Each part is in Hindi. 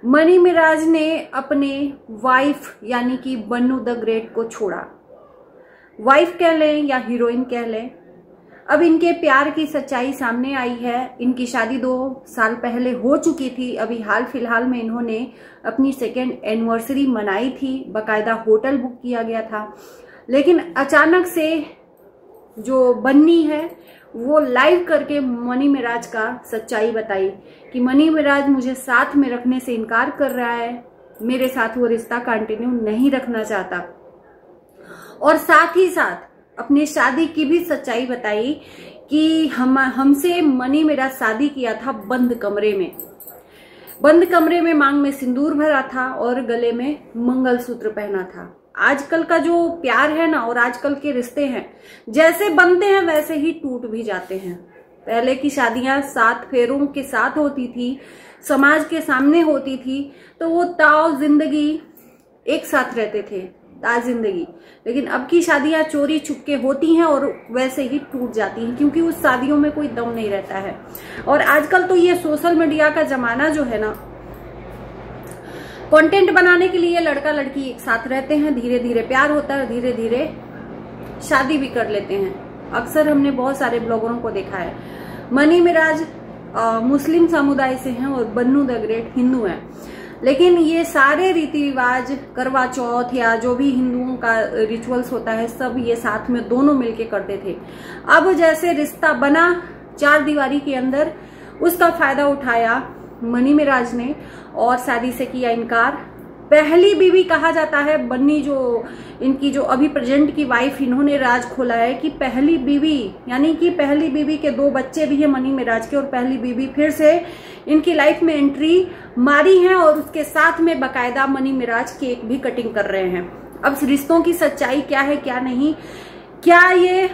मनी मिराज ने अपने वाइफ यानी कि बन्नू द ग्रेट को छोड़ा। वाइफ कह लें या हीरोइन कह लें, अब इनके प्यार की सच्चाई सामने आई है। इनकी शादी 2 साल पहले हो चुकी थी। अभी हाल फिलहाल में इन्होंने अपनी 2nd एनिवर्सरी मनाई थी। बाकायदा होटल बुक किया गया था, लेकिन अचानक से जो बन्नी है वो लाइव करके मनी मिराज का सच्चाई बताई कि मनी मिराज मुझे साथ में रखने से इनकार कर रहा है, मेरे साथ वो रिश्ता कंटिन्यू नहीं रखना चाहता। और साथ ही साथ अपनी शादी की भी सच्चाई बताई कि हमसे मनी मिराज शादी किया था बंद कमरे में। बंद कमरे में मांग में सिंदूर भरा था और गले में मंगलसूत्र पहना था। आजकल का जो प्यार है ना और आजकल के रिश्ते हैं, जैसे बनते हैं वैसे ही टूट भी जाते हैं। पहले की शादियां 7 फेरों के साथ होती थी, समाज के सामने होती थी, तो वो ताव जिंदगी एक साथ रहते थे, ताज जिंदगी। लेकिन अब की शादियां चोरी छुपके होती हैं और वैसे ही टूट जाती हैं, क्योंकि उस शादियों में कोई दम नहीं रहता है। और आजकल तो ये सोशल मीडिया का जमाना जो है ना, कंटेंट बनाने के लिए लड़का लड़की एक साथ रहते हैं, धीरे धीरे प्यार होता है, धीरे धीरे शादी भी कर लेते हैं। अक्सर हमने बहुत सारे ब्लॉगरों को देखा है। मनी मिराज मुस्लिम समुदाय से हैं और बन्नू द ग्रेट हिंदू हैं, लेकिन ये सारे रीति रिवाज, करवा चौथ या जो भी हिंदुओं का रिचुअल्स होता है, सब ये साथ में दोनों मिलके करते थे। अब जैसे रिश्ता बना 4 दीवारी के अंदर, उसका फायदा उठाया मनी मिराज ने और शादी से किया इनकार। पहली बीवी कहा जाता है बन्नी, जो इनकी जो अभी प्रेजेंट की वाइफ, इन्होंने राज खोला है कि पहली बीवी यानी कि पहली बीवी के 2 बच्चे भी हैं मनी मिराज के, और पहली बीवी फिर से इनकी लाइफ में एंट्री मारी है और उसके साथ में बाकायदा मनी मिराज केक भी कटिंग कर रहे हैं। अब रिश्तों की सच्चाई क्या है क्या नहीं, क्या ये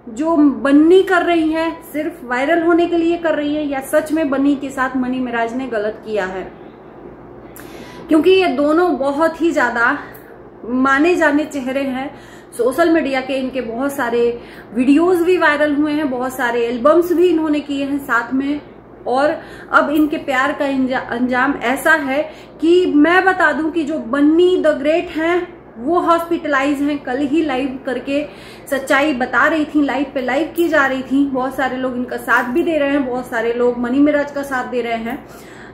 जो बन्नी कर रही है सिर्फ वायरल होने के लिए कर रही है या सच में बन्नी के साथ मनी मिराज ने गलत किया है? क्योंकि ये दोनों बहुत ही ज्यादा माने जाने चेहरे हैं सोशल मीडिया के। इनके बहुत सारे वीडियोस भी वायरल हुए हैं, बहुत सारे एल्बम्स भी इन्होंने किए हैं साथ में। और अब इनके प्यार का अंजाम ऐसा है कि मैं बता दूं कि जो बन्नी द ग्रेट हैं वो हॉस्पिटलाइज हैं। कल ही लाइव करके सच्चाई बता रही थी, लाइव पे लाइव की जा रही थी। बहुत सारे लोग इनका साथ भी दे रहे हैं, बहुत सारे लोग मनी मिराज का साथ दे रहे हैं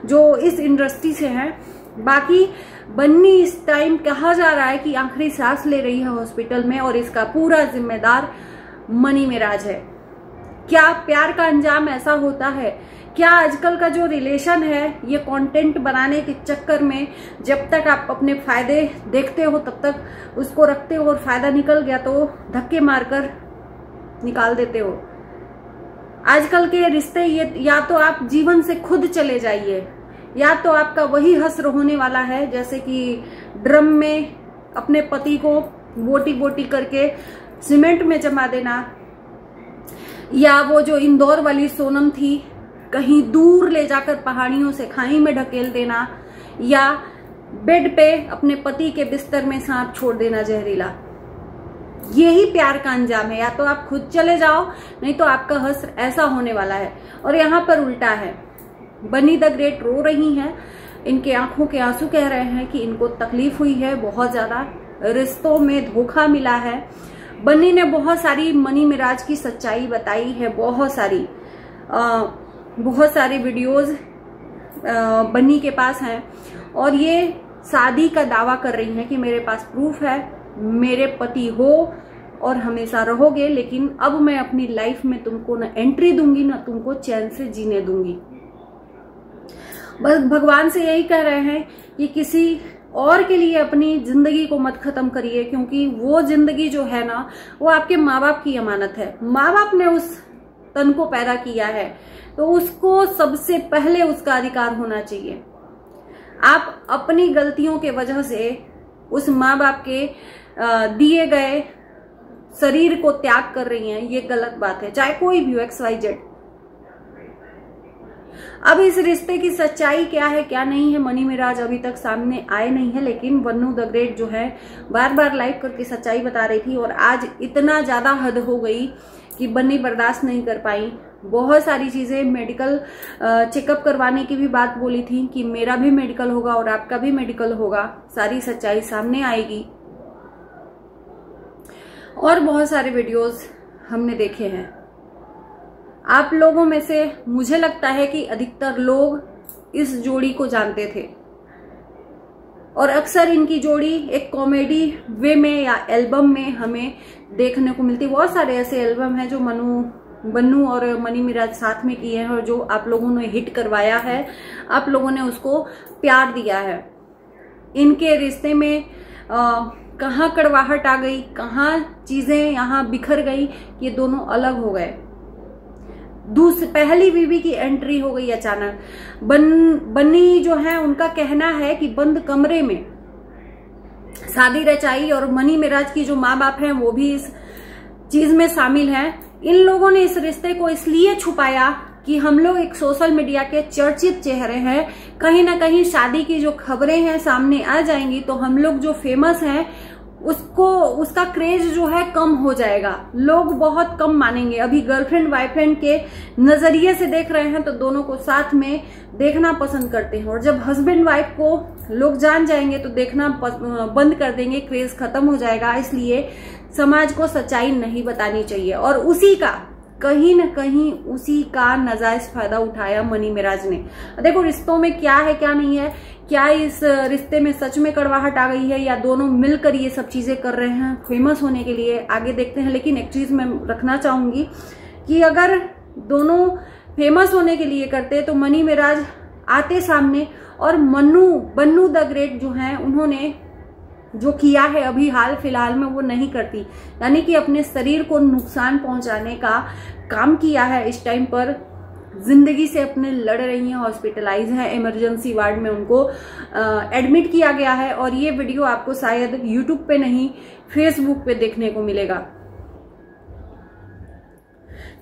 जो इस इंडस्ट्री से हैं। बाकी बन्नी इस टाइम कहा जा रहा है कि आखिरी सांस ले रही है हॉस्पिटल में और इसका पूरा जिम्मेदार मनी मिराज है। क्या प्यार का अंजाम ऐसा होता है? क्या आजकल का जो रिलेशन है ये कंटेंट बनाने के चक्कर में जब तक आप अपने फायदे देखते हो तब तक उसको रखते हो और फायदा निकल गया तो धक्के मारकर निकाल देते हो? आजकल के रिश्ते ये या तो आप जीवन से खुद चले जाइए या तो आपका वही हश्र होने वाला है, जैसे कि ड्रम में अपने पति को बोटी बोटी करके सीमेंट में जमा देना, या वो जो इंदौर वाली सोनम थी कहीं दूर ले जाकर पहाड़ियों से खाई में ढकेल देना, या बेड पे अपने पति के बिस्तर में सांप छोड़ देना जहरीला। यही प्यार का अंजाम है। या तो आप खुद चले जाओ, नहीं तो आपका हश्र ऐसा होने वाला है। और यहाँ पर उल्टा है, बन्नी द ग्रेट रो रही हैं, इनके आंखों के आंसू कह रहे हैं कि इनको तकलीफ हुई है, बहुत ज्यादा रिश्तों में धोखा मिला है। बन्नी ने बहुत सारी मनी मिराज की सच्चाई बताई है, बहुत सारी वीडियोस बन्नी के पास हैं और ये शादी का दावा कर रही हैं कि मेरे पास प्रूफ है, मेरे पति हो और हमेशा रहोगे, लेकिन अब मैं अपनी लाइफ में तुमको न एंट्री दूंगी न तुमको चैन से जीने दूंगी। बस भगवान से यही कह रहे हैं कि किसी और के लिए अपनी जिंदगी को मत खत्म करिए, क्योंकि वो जिंदगी जो है ना वो आपके माँ बाप की अमानत है। माँ बाप ने उस तन को पैदा किया है तो उसको सबसे पहले उसका अधिकार होना चाहिए। आप अपनी गलतियों के वजह से उस माँ बाप के दिए गए शरीर को त्याग कर रही हैं, ये गलत बात है, चाहे कोई भी हो, XYZ। अब इस रिश्ते की सच्चाई क्या है क्या नहीं है, मनी मिराज अभी तक सामने आए नहीं है, लेकिन बन्नू द ग्रेट जो है बार बार लाइव करके सच्चाई बता रही थी और आज इतना ज्यादा हद हो गई कि बन्नी बर्दाश्त नहीं कर पाई। बहुत सारी चीजें, मेडिकल चेकअप करवाने की भी बात बोली थी कि मेरा भी मेडिकल होगा और आपका भी मेडिकल होगा, सारी सच्चाई सामने आएगी। और बहुत सारे वीडियोस हमने देखे हैं। आप लोगों में से मुझे लगता है कि अधिकतर लोग इस जोड़ी को जानते थे और अक्सर इनकी जोड़ी एक कॉमेडी वे में या एल्बम में हमें देखने को मिलती। बहुत सारे ऐसे एल्बम हैं जो बन्नू और मनी मिराज साथ में किए हैं और जो आप लोगों ने हिट करवाया है, आप लोगों ने उसको प्यार दिया है। इनके रिश्ते में कहाँ कड़वाहट आ गई, कहाँ चीजें यहाँ बिखर गई, ये दोनों अलग हो गए। पहली बीवी की एंट्री हो गई अचानक। बन्नी जो है उनका कहना है कि बंद कमरे में शादी रचाई और मनी मिराज की जो माँ बाप हैं वो भी इस चीज में शामिल हैं। इन लोगों ने इस रिश्ते को इसलिए छुपाया कि हम लोग एक सोशल मीडिया के चर्चित चेहरे हैं, कहीं ना कहीं शादी की जो खबरें हैं सामने आ जाएंगी तो हम लोग जो फेमस हैं उसका क्रेज जो है कम हो जाएगा, लोग बहुत कम मानेंगे। अभी गर्लफ्रेंड बॉयफ्रेंड के नजरिए से देख रहे हैं तो दोनों को साथ में देखना पसंद करते हैं, और जब हस्बैंड वाइफ को लोग जान जाएंगे तो देखना बंद कर देंगे, क्रेज खत्म हो जाएगा। इसलिए समाज को सच्चाई नहीं बतानी चाहिए और उसी का कहीं न कहीं उसी का नाजायज फायदा उठाया मनी मिराज ने। देखो रिश्तों में क्या है क्या नहीं है, क्या इस रिश्ते में सच में कड़वाहट आ गई है या दोनों मिलकर ये सब चीजें कर रहे हैं फेमस होने के लिए, आगे देखते हैं। लेकिन एक चीज मैं रखना चाहूंगी कि अगर दोनों फेमस होने के लिए करते तो मनी मिराज आते सामने और बन्नू द ग्रेट जो है उन्होंने जो किया है अभी हाल फिलहाल में वो नहीं करती, यानी कि अपने शरीर को नुकसान पहुंचाने का काम किया है। इस टाइम पर जिंदगी से अपने लड़ रही हैं, हॉस्पिटलाइज हैं, इमरजेंसी वार्ड में उनको एडमिट किया गया है और ये वीडियो आपको शायद यूट्यूब पे नहीं फेसबुक पे देखने को मिलेगा।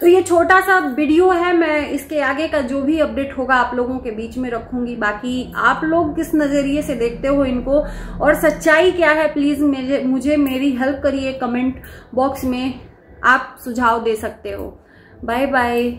तो ये छोटा सा वीडियो है, मैं इसके आगे का जो भी अपडेट होगा आप लोगों के बीच में रखूंगी। बाकी आप लोग किस नजरिए से देखते हो इनको और सच्चाई क्या है, प्लीज मुझे मेरी हेल्प करिए, कमेंट बॉक्स में आप सुझाव दे सकते हो। Bye bye.